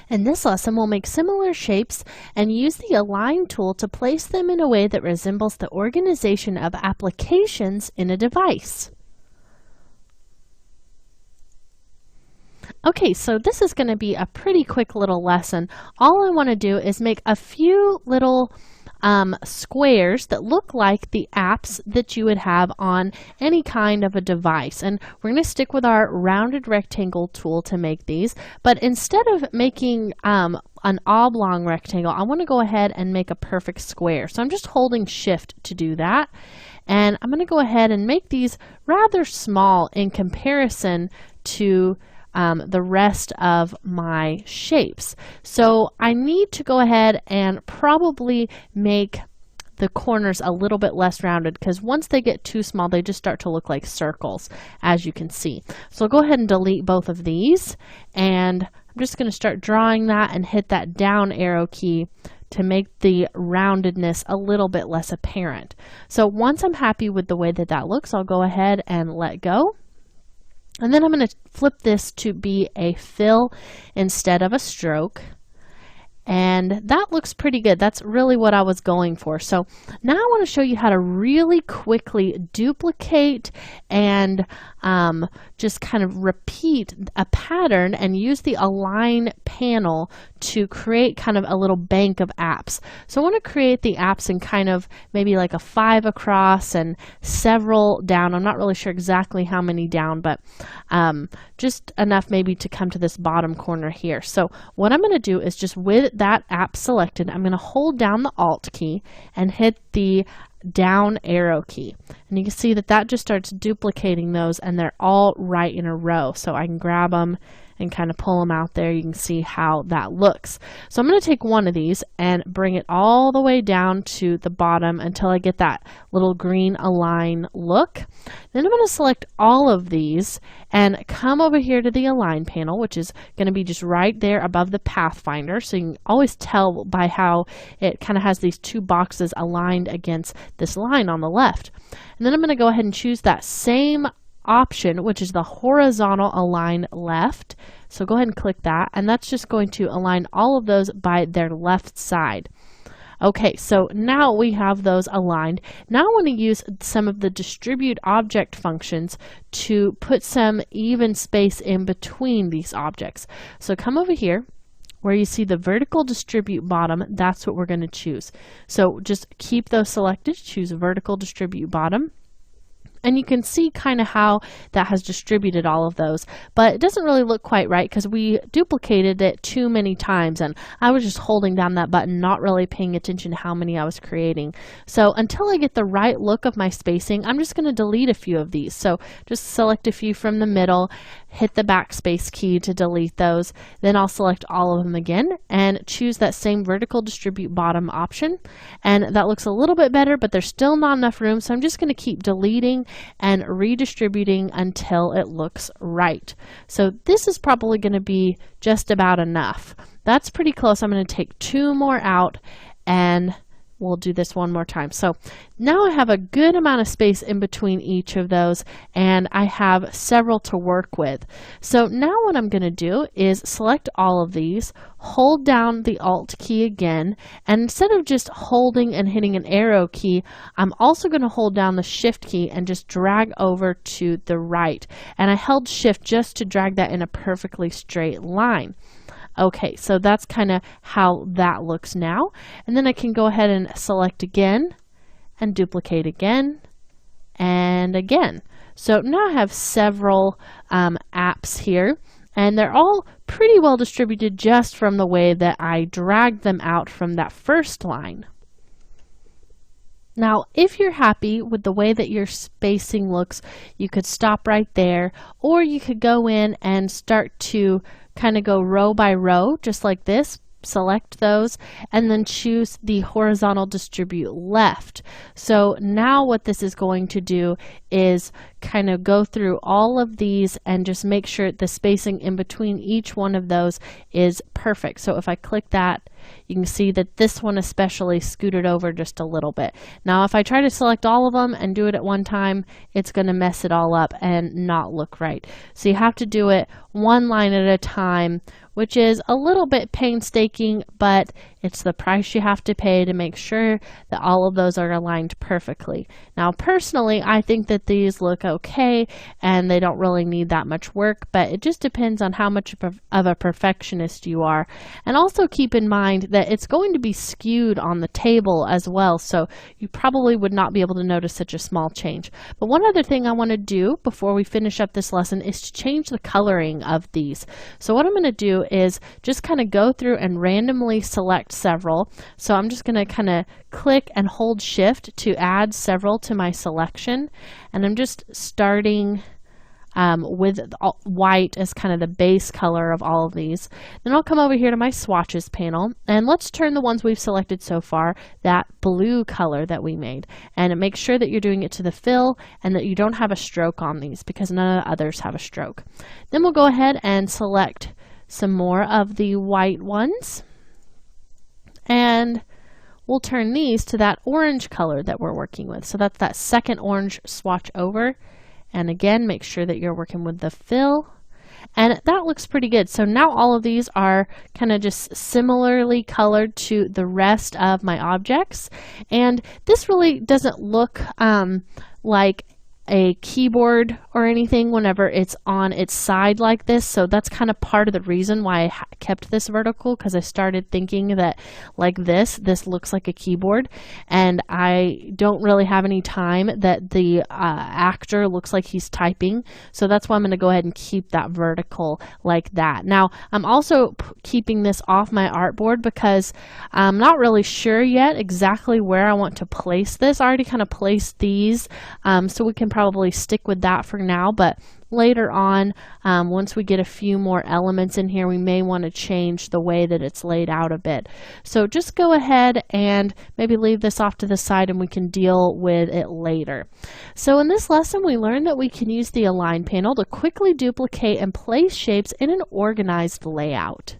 In this lesson, we'll make similar shapes and use the Align tool to place them in a way that resembles the organization of applications in a device. Okay, so this is going to be a pretty quick little lesson. All I want to do is make a few little squares that look like the apps that you would have on any kind of a device. And we're going to stick with our rounded rectangle tool to make these. But instead of making an oblong rectangle, I want to go ahead and make a perfect square. So I'm just holding Shift to do that. And I'm going to go ahead and make these rather small in comparison to the rest of my shapes. So I need to go ahead and probably make the corners a little bit less rounded, because once they get too small, they just start to look like circles, as you can see. So I'll go ahead and delete both of these, and I'm just going to start drawing that and hit that down arrow key to make the roundedness a little bit less apparent. So once I'm happy with the way that that looks, I'll go ahead and let go. And then I'm going to flip this to be a fill instead of a stroke. And that looks pretty good. That's really what I was going for. So now I want to show you how to really quickly duplicate and just kind of repeat a pattern and use the Align panel to create kind of a little bank of apps. So I want to create the apps in kind of maybe like a 5 across and several down. I'm not really sure exactly how many down, but just enough maybe to come to this bottom corner here. So what I'm going to do is just with that app selected, I'm going to hold down the Alt key and hit the down arrow key. And you can see that that just starts duplicating those, and they're all right in a row. So I can grab them and kind of pull them out there. You can see how that looks. So I'm going to take one of these and bring it all the way down to the bottom until I get that little green Align look. Then I'm going to select all of these and come over here to the Align panel, which is going to be just right there above the Pathfinder. So you can always tell by how it kind of has these two boxes aligned against this line on the left. And then I'm going to go ahead and choose that same option, which is the horizontal Align left. So go ahead and click that, and that's just going to align all of those by their left side. Okay, so now we have those aligned. Now I want to use some of the distribute object functions to put some even space in between these objects. So come over here where you see the vertical distribute bottom. That's what we're going to choose. So just keep those selected, choose vertical distribute bottom. And you can see kind of how that has distributed all of those, but it doesn't really look quite right because we duplicated it too many times, and I was just holding down that button, not really paying attention to how many I was creating. So until I get the right look of my spacing, I'm just going to delete a few of these. So just select a few from the middle, hit the backspace key to delete those. Then I'll select all of them again and choose that same vertical distribute bottom option. And that looks a little bit better, but there's still not enough room. So I'm just going to keep deleting and redistributing until it looks right. So this is probably going to be just about enough. That's pretty close. I'm going to take two more out and we'll do this one more time. So now I have a good amount of space in between each of those, and I have several to work with. So now what I'm going to do is select all of these, hold down the Alt key again, and instead of just holding and hitting an arrow key, I'm also going to hold down the Shift key and just drag over to the right. And I held Shift just to drag that in a perfectly straight line. Okay, so that's kind of how that looks now. And then I can go ahead and select again and duplicate again and again. So now I have several apps here, and they're all pretty well distributed just from the way that I dragged them out from that first line. Now, if you're happy with the way that your spacing looks, you could stop right there, or you could go in and start to kind of go row by row, just like this. Select those and then choose the horizontal distribute left. So now what this is going to do is kind of go through all of these and just make sure the spacing in between each one of those is perfect. So if I click that, you can see that this one especially scooted over just a little bit. Now if I try to select all of them and do it at one time, it's going to mess it all up and not look right. So you have to do it one line at a time, which is a little bit painstaking, but it's the price you have to pay to make sure that all of those are aligned perfectly. Now personally, I think that these look okay and they don't really need that much work, but it just depends on how much of a perfectionist you are. And also keep in mind that it's going to be skewed on the table as well, so you probably would not be able to notice such a small change. But one other thing I want to do before we finish up this lesson is to change the coloring of these. So what I'm going to do is just kind of go through and randomly select several. So I'm just going to kind of click and hold shift to add several to my selection, and I'm just starting with white as kind of the base color of all of these. Then I'll come over here to my swatches panel, and let's turn the ones we've selected so far, that blue color that we made, and make sure that you're doing it to the fill and that you don't have a stroke on these, because none of the others have a stroke. Then we'll go ahead and select some more of the white ones, and we'll turn these to that orange color that we're working with. So that's that second orange swatch over. And again, make sure that you're working with the fill. And that looks pretty good. So now all of these are kind of just similarly colored to the rest of my objects. And this really doesn't look like a keyboard or anything whenever it's on its side like this. So that's kind of part of the reason why I kept this vertical, because I started thinking that like this looks like a keyboard, and I don't really have any time that the actor looks like he's typing. So that's why I'm going to go ahead and keep that vertical like that. Now I'm also keeping this off my artboard because I'm not really sure yet exactly where I want to place this. I already kind of placed these, so we can probably stick with that for now, but later on, once we get a few more elements in here, we may want to change the way that it's laid out a bit. So just go ahead and maybe leave this off to the side and we can deal with it later. So in this lesson, we learned that we can use the Align panel to quickly duplicate and place shapes in an organized layout.